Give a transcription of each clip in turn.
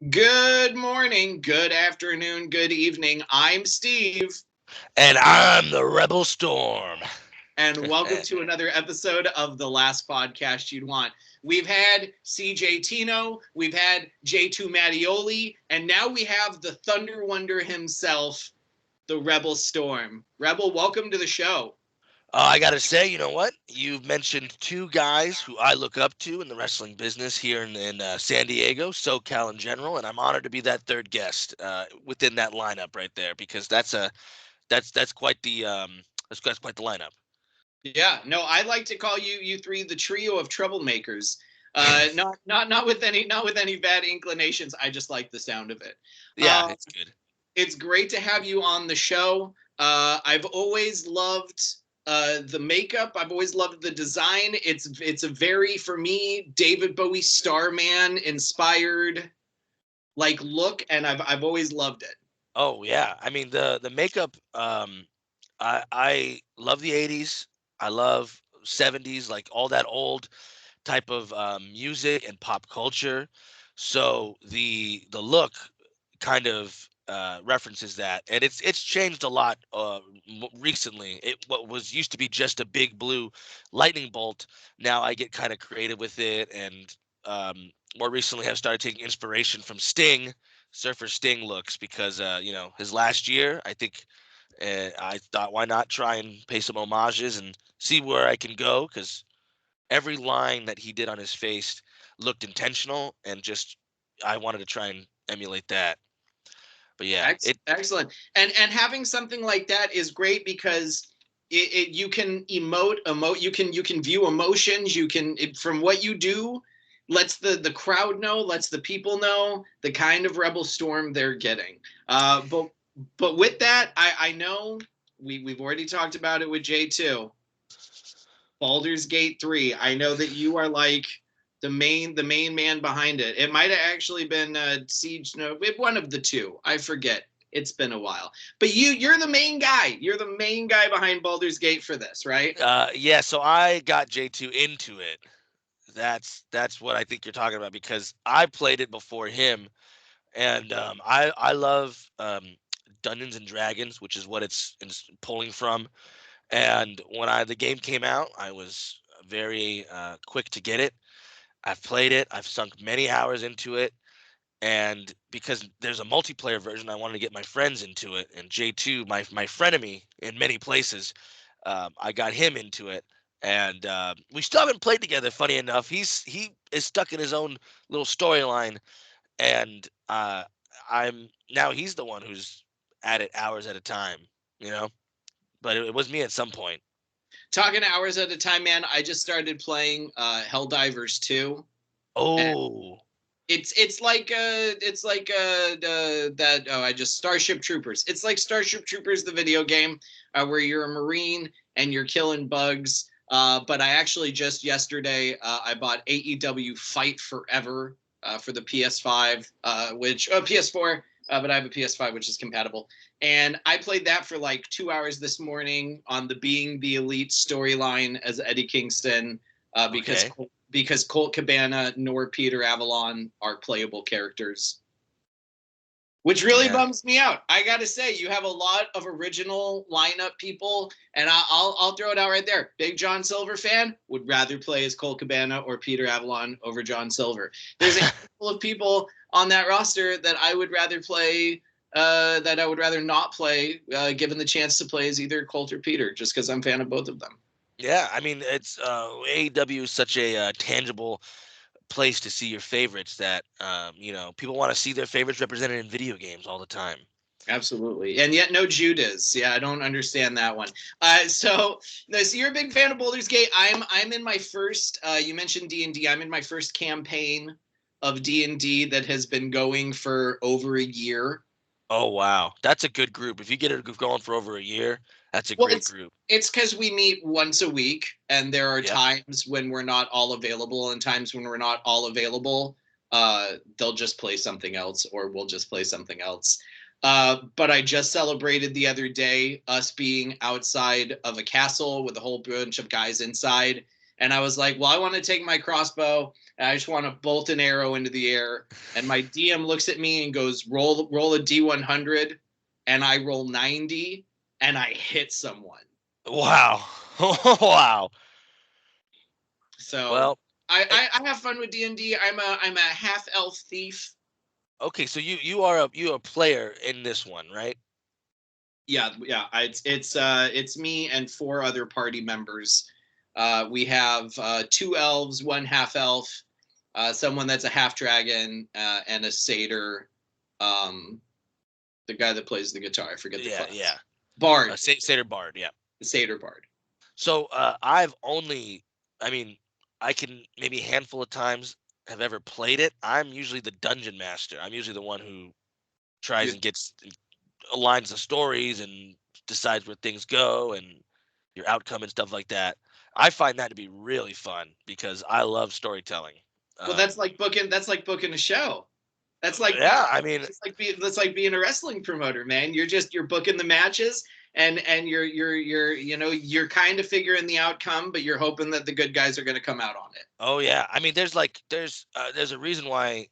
Good morning, good afternoon, good evening. I'm Steve, And I'm the Rebel Storm. and welcome to another episode of The Last Podcast You'd Want. We've had CJ Tino, we've had J2 Mattioli, and now we have the Thunder Wonder himself, the Rebel Storm. Rebel, welcome to the show. I got to say, you know what? You've mentioned two guys who I look up to in the wrestling business here in San Diego, SoCal in general, and I'm honored to be that third guest within that lineup right there because that's quite the that's quite the lineup. Yeah, no, I like to call you three the trio of troublemakers. Not with any bad inclinations. I just like the sound of it. Yeah, Uh, it's good. it's great to have you on the show. I've always loved the makeup. I've always loved the design. It's a very, for me, David Bowie Starman inspired like look, and I've always loved it. Oh yeah, I mean the makeup. I love the '80s. I love '70s, like all that old type of music and pop culture. So the look kind of references that, and it's changed a lot recently. What was used to be just a big blue lightning bolt, now I get kind of creative with it, and more recently have started taking inspiration from Sting, Surfer Sting looks, because his last year, I think. I thought, why not try and pay some homages and see where I can go? Because every line that he did on his face looked intentional, and just I wanted to try and emulate that. But yeah, Excellent. And having something like that is great because you can emote. You can view emotions. From what you do, lets the crowd know, lets the people know the kind of Rebel Storm they're getting. But with that, I know we've already talked about it with J2. Baldur's Gate 3. I know that you are like the main man behind it. It might have actually been Siege, no, one of the two. I forget. It's been a while. But you're the main guy. You're the main guy behind Baldur's Gate for this, right? yeah. So I got J2 into it. That's what I think you're talking about, because I played it before him, and I love Dungeons and Dragons, which is what it's pulling from. And when the game came out, I was very quick to get it. I've played it. I've sunk many hours into it, and because there's a multiplayer version, I wanted to get my friends into it. And J2, my frenemy in many places, I got him into it, and we still haven't played together. Funny enough, he is stuck in his own little storyline, and I'm now he's the one who's at it hours at a time, you know. But it was me at some point. Talking hours at a time, man. I just started playing Helldivers 2. And Oh, it's like that I just Starship Troopers. It's like Starship Troopers, the video game, where you're a Marine and you're killing bugs. But I actually just yesterday I bought AEW Fight Forever for the PS5, which PS4, but I have a PS5 which is compatible. And I played that for like 2 hours this morning on the Being the Elite storyline as Eddie Kingston, because okay. Colt Cabana nor Peter Avalon are playable characters, which really Yeah. bums me out. I got to say, you have a lot of original lineup people, and I'll throw it out right there. Big John Silver fan, would rather play as Colt Cabana or Peter Avalon over John Silver. There's a handful of people on that roster that I would rather play. That I would rather not play, given the chance to play as either Colt or Peter, just because I'm a fan of both of them. Yeah, I mean, it's AEW is such a tangible place to see your favorites that people want to see their favorites represented in video games all the time. Absolutely, and yet no Judas. Yeah, I don't understand that one. So you're a big fan of Baldur's Gate. I'm in my first. You mentioned D&D. I'm in my first campaign of D&D that has been going for over a year. Oh wow, that's a good group. If you get it going for over a year, that's a Well, great group. it's because we meet once a week, and there are Yep. times when we're not all available, and times when we're not all available. They'll just play something else, or we'll just play something else. But I just celebrated the other day us being outside of a castle with a whole bunch of guys inside, And I was like, well, I want to take my crossbow and I just want to bolt an arrow into the air. And my DM looks at me and goes, roll a D100. And I roll 90 and I hit someone. Wow. Wow. So Well, I have fun with D&D. I'm a half elf thief. okay, so you are a player in this one, right? Yeah. It's me and 4 other party members. We have 2 elves, 1 half elf, someone that's a half dragon, and a satyr. The guy that plays the guitar, I forget the class. Yeah. Bard, Satyr Bard, yeah. the satyr bard. So I mean, I can maybe a handful of times have ever played it. I'm usually the dungeon master. I'm usually the one who tries You, and aligns the stories and decides where things go and your outcome and stuff like that. I find that to be really fun because I love storytelling. well, Um, that's like booking a show. That's like yeah, I mean, that's like being a wrestling promoter, man. You're booking the matches and you're kind of figuring the outcome, but you're hoping that the good guys are going to come out on it. oh yeah, I mean, there's a reason why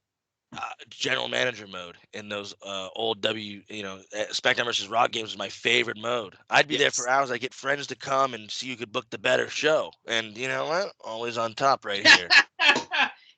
general manager mode in those old SmackDown versus Raw games was my favorite mode. I'd be there for Yes. hours. I get friends to come and see who could book the better show, and you know what? Always on top right here.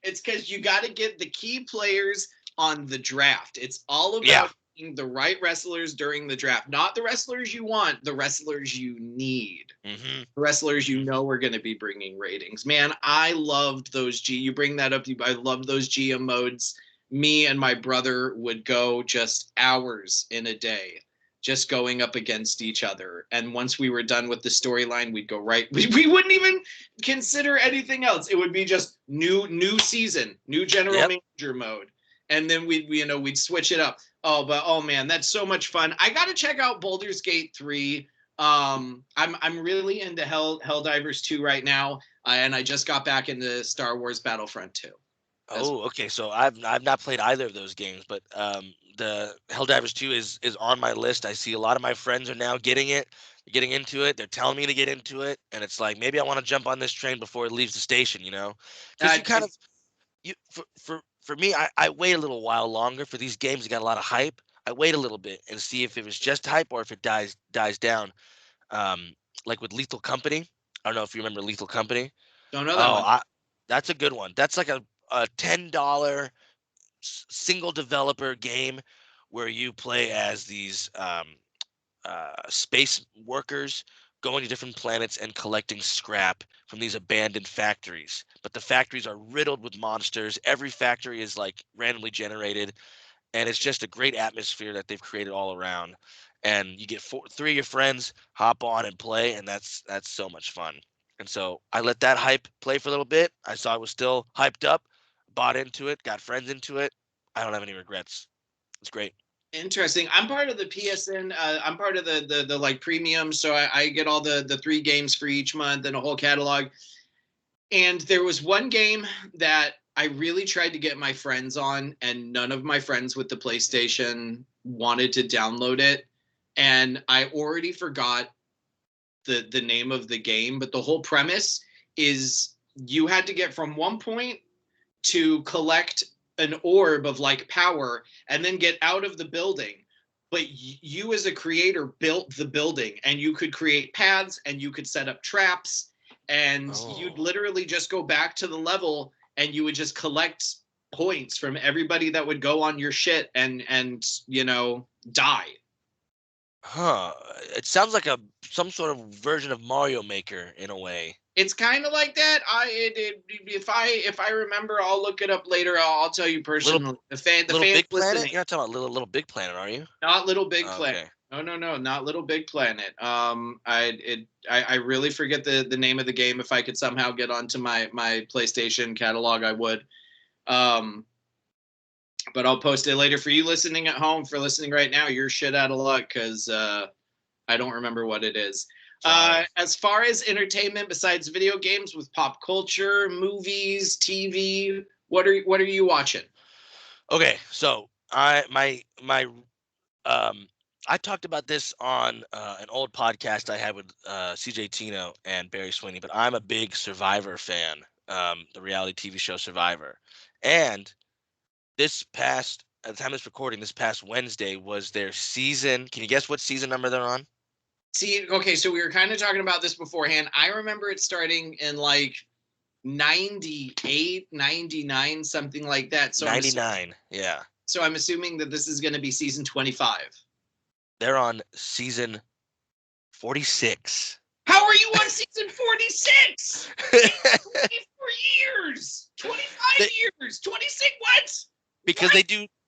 It's because you got to get the key players on the draft. It's all Yeah. about getting the right wrestlers during the draft, not the wrestlers you want, the wrestlers you need. Mm-hmm. Wrestlers you know are going to be bringing ratings. Man, I loved those You bring that up. I love those GM modes. Me and my brother would go just hours in a day, just going up against each other. And once we were done with the storyline, we'd go right. We wouldn't even consider anything else. It would be just new season, new general manager mode, and then we'd switch it up. Oh man, that's so much fun. I got to check out Baldur's Gate 3. I'm really into Helldivers 2 right now, and I just got back into Star Wars Battlefront 2. Oh, okay. So I've not played either of those games, but the Helldivers 2 is on my list. I see a lot of my friends are now getting into it. They're telling me to get into it, and it's like maybe I want to jump on this train before it leaves the station, because you kind of you for me, I wait a little while longer for these games that got a lot of hype. I wait a little bit and see if it was just hype or if it dies down. Um, like with Lethal Company. I don't know if you remember Lethal Company. Don't know that Oh, one. that's a good one. That's like a $10 single developer game where you play as these space workers going to different planets and collecting scrap from these abandoned factories. But the factories are riddled with monsters. Every factory is like randomly generated, and it's just a great atmosphere that they've created all around. And you get 3 of your friends hop on and play, and that's so much fun. And so I let that hype play for a little bit. I saw it was still hyped up, bought into it, got friends into it. I don't have any regrets. It's great. Interesting. I'm part of the PSN. I'm part of the like premium, so I get all the 3 games for each month and a whole catalog. And there was one game that I really tried to get my friends on, and none of my friends with the PlayStation wanted to download it. And I already forgot the name of the game, but the whole premise is you had to get from one point to collect an orb of like power and then get out of the building. But you as a creator built the building, and you could create paths and you could set up traps, and you'd literally just go back to the level and you would just collect points from everybody that would go on your shit and die. Huh. It sounds like some sort of version of Mario Maker in a way. It's kind of like that. If I remember, I'll look it up later. I'll tell you personally. The fans Big Planet? listening, You're not talking about Little Big Planet, are you? not Little Big Oh, Planet. okay. No, not Little Big Planet. I really forget the name of the game. If I could somehow get onto my PlayStation catalog, I would. But I'll post it later. For you listening at home, for listening right now, you're shit out of luck because I don't remember what it is. As far as entertainment besides video games, with pop culture, movies, TV, what are you watching? Okay, so I I talked about this on an old podcast I had with CJ Tino and Barry Sweeney, but I'm a big Survivor fan, the reality TV show Survivor. And at the time of this recording, this past Wednesday was their season. Can you guess what season number they're on? See, okay, so we were kind of talking about this beforehand. I remember it starting in like 98, 99, something like that. So 99, yeah. So I'm assuming that this is going to be season 25. They're on season 46. How are you on season 46? 24 years, 25 years, 26. What? Because what?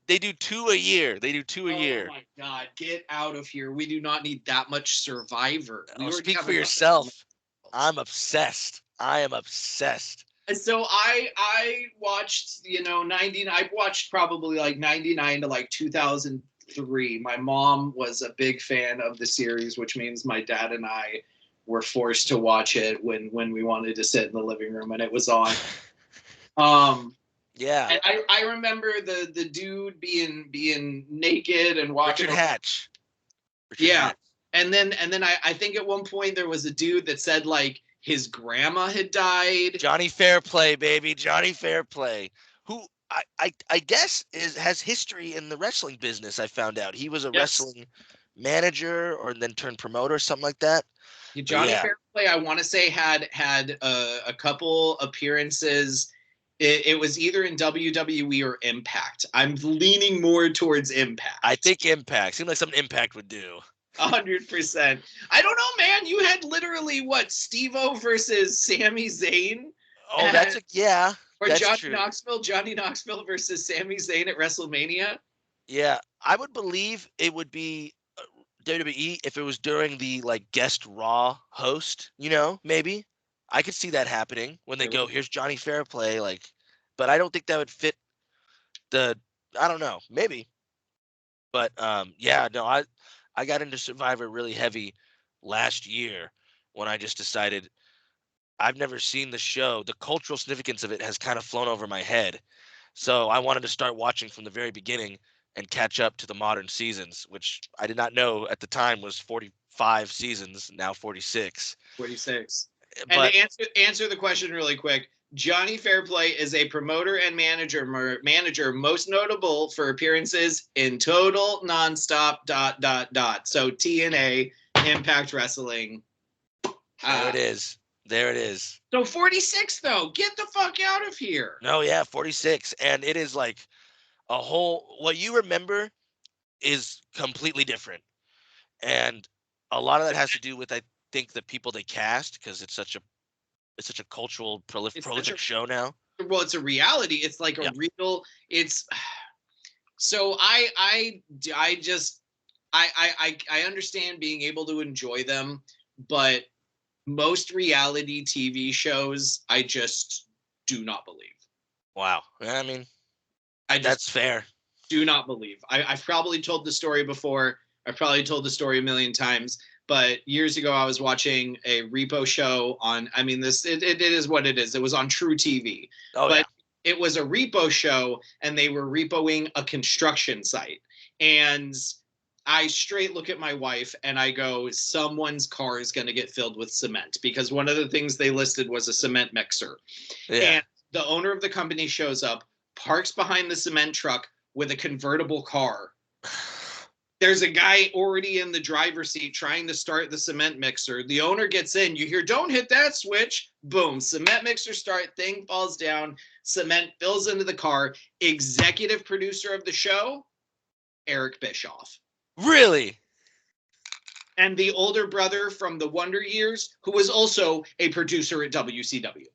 they do 2 a year. They do 2 a year. Oh my God, get out of here. We do not need that much Survivor. Speak for yourself. I'm obsessed. I am obsessed. And so I watched, 99. I watched probably like 99 to like 2003. My mom was a big fan of the series, which means my dad and I were forced to watch it when we wanted to sit in the living room and it was on. Yeah. And I remember the dude being naked and walking. Richard Hatch. Hatch. And then I think at one point there was a dude that said like his grandma had died. Johnny Fairplay, baby. Johnny Fairplay. Who I guess has history in the wrestling business. I found out he was a wrestling manager or then turned promoter or something like that. Johnny Fairplay, I want to say had a couple appearances. It was either in WWE or Impact. I'm leaning more towards Impact. I think Impact. Seems like something Impact would do. 100%. I don't know, man. You had literally what? Steve-O versus Sami Zayn? Oh, yeah. Or that's Johnny true. Knoxville. Johnny Knoxville versus Sami Zayn at WrestleMania? Yeah. I would believe it would be WWE if it was during the like guest Raw host, maybe. I could see that happening when they go, here's Johnny Fairplay, but I don't think that would fit I don't know, maybe. But yeah, no, I got into Survivor really heavy last year when I just decided I've never seen the show. The cultural significance of it has kind of flown over my head. So I wanted to start watching from the very beginning and catch up to the modern seasons, which I did not know at the time was 45 seasons, now 46. 46. And to answer the question really quick, Johnny Fairplay is a promoter and manager most notable for appearances in Total Nonstop ... So TNA, Impact Wrestling. There it is. There it is. So 46 though, get the fuck out of here. No, yeah, 46. And it is like what you remember is completely different. And a lot of that has to do with, I think, the people they cast, because it's such a cultural prolific show now. Well, it's a reality. It's like a real. It's so I understand being able to enjoy them, but most reality TV shows I just do not believe. Wow, I mean, that's fair. Do not believe. I've probably told the story before. I've probably told the story a million times. But years ago, I was watching a repo show on. I mean, it is what it is. It was on True TV. Oh, but it was a repo show, and they were repoing a construction site. And I straight look at my wife and I go, someone's car is going to get filled with cement, because one of the things they listed was a cement mixer. Yeah. And the owner of the company shows up, parks behind the cement truck with a convertible car. There's a guy already in the driver's seat trying to start the cement mixer. The owner gets in. You hear, don't hit that switch. Boom. Cement mixer start. Thing falls down. Cement fills into the car. Executive producer of the show, Eric Bischoff. Really? And the older brother from the Wonder Years, who was also a producer at WCW.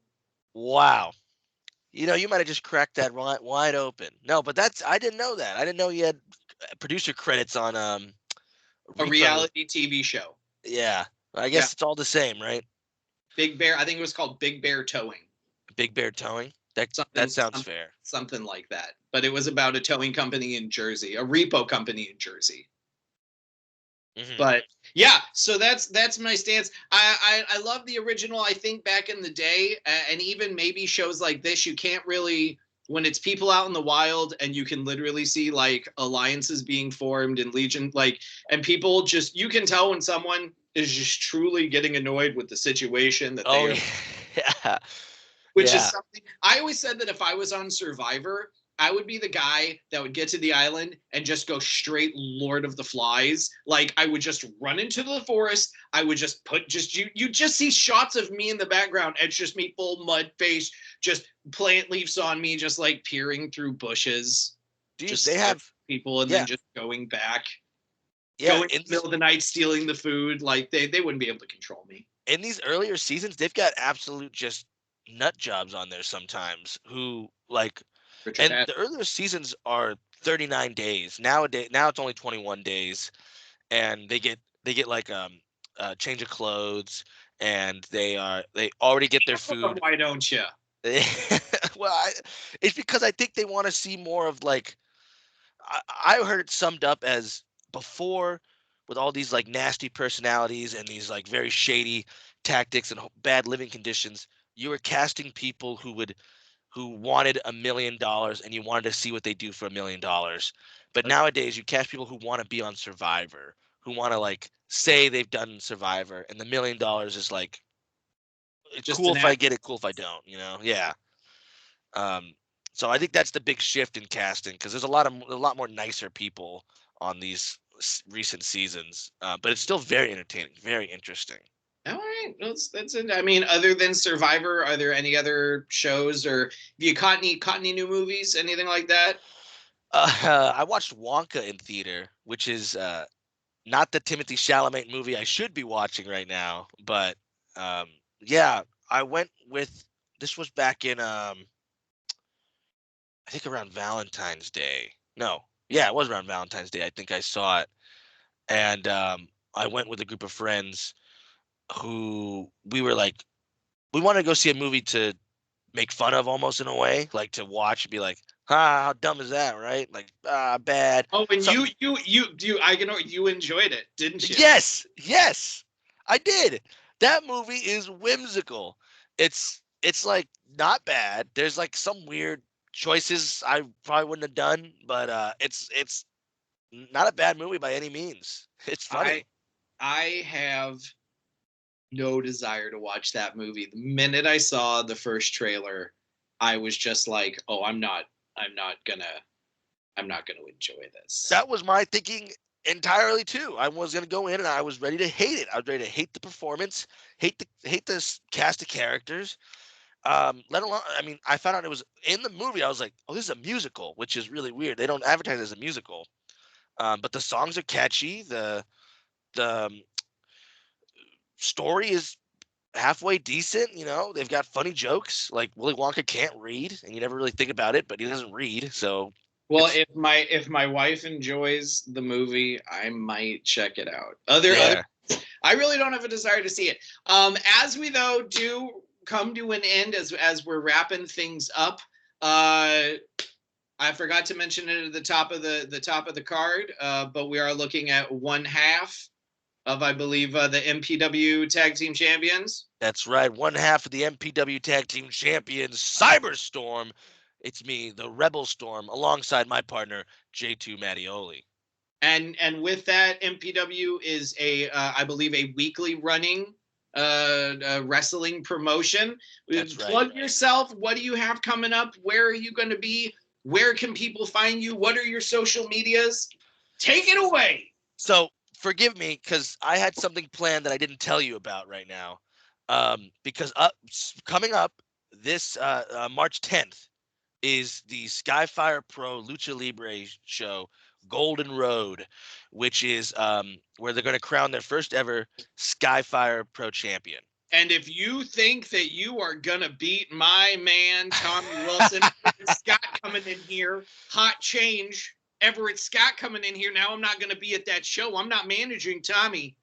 Wow. You might have just cracked that wide open. No, but I didn't know that. I didn't know you had producer credits on a reality TV show. Yeah, I guess it's all the same, right? Big Bear. I think it was called Big Bear Towing. Big Bear Towing. That sounds fair. Something like that. But it was about a towing company in Jersey, a repo company in Jersey. Mm-hmm. But yeah, so that's my stance. I love the original. I think back in the day, and even maybe shows like this, you can't really when it's people out in the wild and you can literally see like alliances being formed and legion, like, and people just, you can tell when someone is just truly getting annoyed with the situation that they Oh are, yeah, which is yeah. something I always said that if I was on Survivor, I would be the guy that would get to the island and just go straight Lord of the Flies. Like I would just run into the forest. I would just put just you just see shots of me in the background. It's just me full mud face, just plant leaves on me, just like peering through bushes, Dude, just they staring at have people and then yeah, just going back, yeah. going in the middle of the night, stealing the food. Like they wouldn't be able to control me. In these earlier seasons, they've got absolute just nut jobs on there sometimes who like, Richard and Hatt. the earlier seasons are 39 days. Nowadays, now it's only 21 days, and they get like a change of clothes, and they already get their food. Why don't you? Well, it's because I think they want to see more of like I heard it summed up as before with all these like nasty personalities and these like very shady tactics and bad living conditions, you were casting people who wanted $1 million and you wanted to see what they do for $1 million. But nowadays you cast people who want to be on Survivor, who want to like say they've done Survivor, and the $1 million is like Just cool an if I get it, cool if I don't, Yeah. Um, so I think that's the big shift in casting because there's a lot more nicer people on these recent seasons, but it's still very entertaining, very interesting. All right, that's it. I mean, other than Survivor, are there any other shows or have you caught any new movies, anything like that? I watched Wonka in theater, which is not the Timothy Chalamet movie I should be watching right now, but um, yeah, I went with this was back in I think around Valentine's Day. No, yeah, it was around Valentine's Day. I think I saw it, and I went with a group of friends who we were like we wanted to go see a movie to make fun of almost in a way, like to watch and be like, how dumb is that, right? Like, bad. Oh, and you Something. you you you I can know you enjoyed it, didn't you? Yes, yes, I did. That movie is whimsical. It's like not bad. There's like some weird choices I probably wouldn't have done, but it's not a bad movie by any means. It's I funny. I have no desire to watch that movie. The minute I saw the first trailer, I was just like, "Oh, I'm not gonna I'm not gonna enjoy this." That was my thinking entirely too. I was gonna go in and I was ready to hate it. I was ready to hate the performance, hate the cast of characters. Let alone, I mean, I found out it was in the movie. I was like, oh, this is a musical, which is really weird. They don't advertise it as a musical, but the songs are catchy. The story is halfway decent. They've got funny jokes. Like Willy Wonka can't read, and you never really think about it, but he doesn't read, so Well, it's if my wife enjoys the movie, I might check it out. Other yeah. I really don't have a desire to see it. As we though do come to an end as we're wrapping things up, I forgot to mention it at the top of the card, but we are looking at one half of I believe the MPW Tag Team Champions. That's right. One half of the MPW Tag Team Champions, Cyberstorm. It's me, the Rebel Storm, alongside my partner, J2 Mattioli. And with that, MPW is a I believe a weekly running wrestling promotion. That's right. Plug yourself. What do you have coming up? Where are you going to be? Where can people find you? What are your social medias? Take it away. So forgive me because I had something planned that I didn't tell you about right now. Because coming up this March 10th is the Skyfire Pro Lucha Libre show, Golden Road, which is where they're going to crown their first ever Skyfire Pro champion. And if you think that you are gonna beat my man Tommy Wilson, Scott coming in here, hot change. Everett Scott coming in here. Now I'm not gonna be at that show. I'm not managing Tommy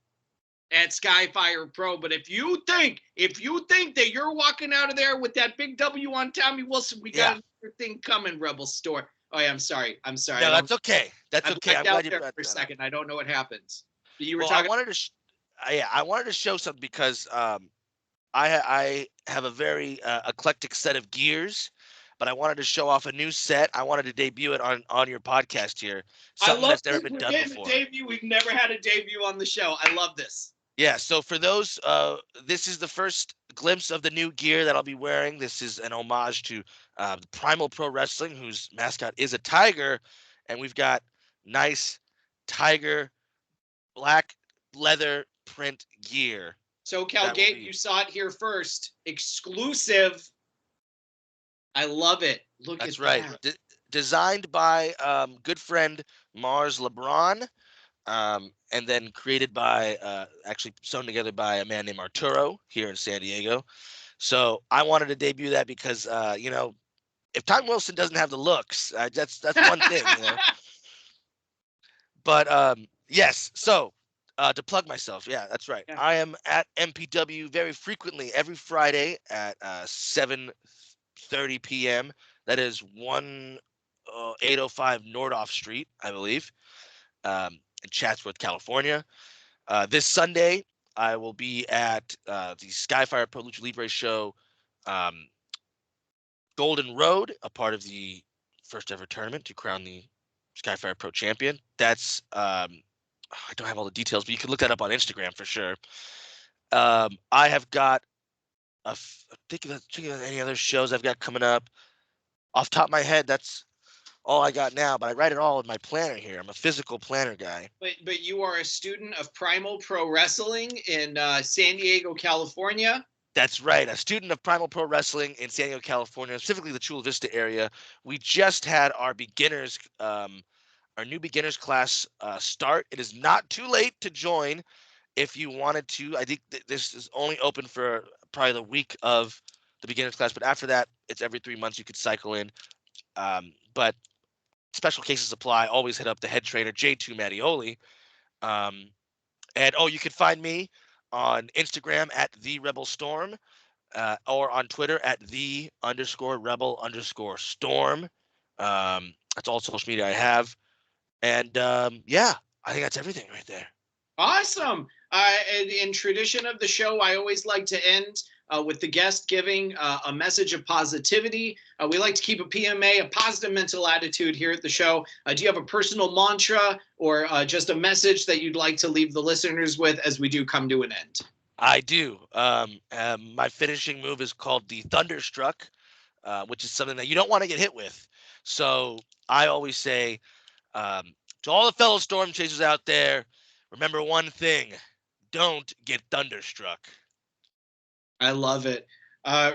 at Skyfire Pro. But if you think that you're walking out of there with that big W on Tommy Wilson, we got Yeah. another thing coming, Rebel Store. Oh yeah, I'm sorry. No, that's okay. That's I okay. blacked I'm out glad you there brought for a that up. second. I don't know what happens. You were Well, I talking. wanted to, yeah, I wanted to show something because I have a very eclectic set of gears, but I wanted to show off a new set. I wanted to debut it on your podcast here. I Something love that's never this. been We're done getting before. a debut. We've never had a debut on the show. I love this. Yeah, so for those, this is the first glimpse of the new gear that I'll be wearing. This is an homage to Primal Pro Wrestling, whose mascot is a tiger, and we've got nice tiger black leather print gear. SoCal Gabe, you saw it here first. Exclusive. I love it. Look That's at right. that. Designed by good friend Mars LeBron, and then created by, actually sewn together by a man named Arturo here in San Diego. So I wanted to debut that because, if Tom Wilson doesn't have the looks, that's one thing, But yes, so to plug myself, yeah, that's right. Yeah. I am at MPW very frequently every Friday at 7:30 p.m. That is 805 Nordoff Street, I believe, in Chatsworth, California. This Sunday, I will be at the Skyfire Pro Lucha Libre show, um, Golden Road, a part of the first ever tournament to crown the Skyfire Pro champion. That's I don't have all the details, but you can look that up on Instagram for sure. I have got think of any other shows I've got coming up. Off the top of my head, that's all I got now, but I write it all in my planner here. I'm a physical planner guy. But you are a student of Primal Pro Wrestling in San Diego, California. That's right. A student of Primal Pro Wrestling in San Diego, California, specifically the Chula Vista area. We just had our new beginners class start. It is not too late to join if you wanted to. I think this is only open for probably the week of the beginners class, but after that, it's every 3 months you could cycle in. But special cases apply. Always hit up the head trainer, J2 Mattioli. And you can find me on Instagram at the Rebel Storm, or on Twitter at the_rebel_storm. That's all social media I have. And yeah, I think that's everything right there. Awesome. In tradition of the show, I always like to end with the guest giving a message of positivity. We like to keep a PMA, a positive mental attitude here at the show. Do you have a personal mantra or just a message that you'd like to leave the listeners with as we do come to an end? I do. My finishing move is called the Thunderstruck, which is something that you don't want to get hit with. So I always say, to all the fellow storm chasers out there, remember one thing: don't get thunderstruck. I love it.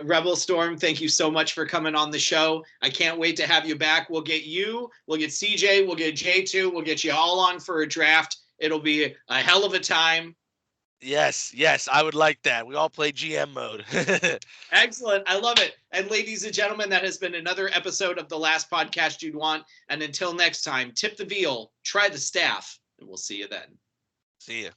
Rebel Storm, thank you so much for coming on the show. I can't wait to have you back. We'll get you, we'll get CJ, we'll get J2, we'll get you all on for a draft. It'll be a hell of a time. Yes, I would like that. We all play GM mode. Excellent. I love it. And ladies and gentlemen, that has been another episode of The Last Podcast You'd Want. And until next time, tip the veal, try the staff, and we'll see you then. See ya.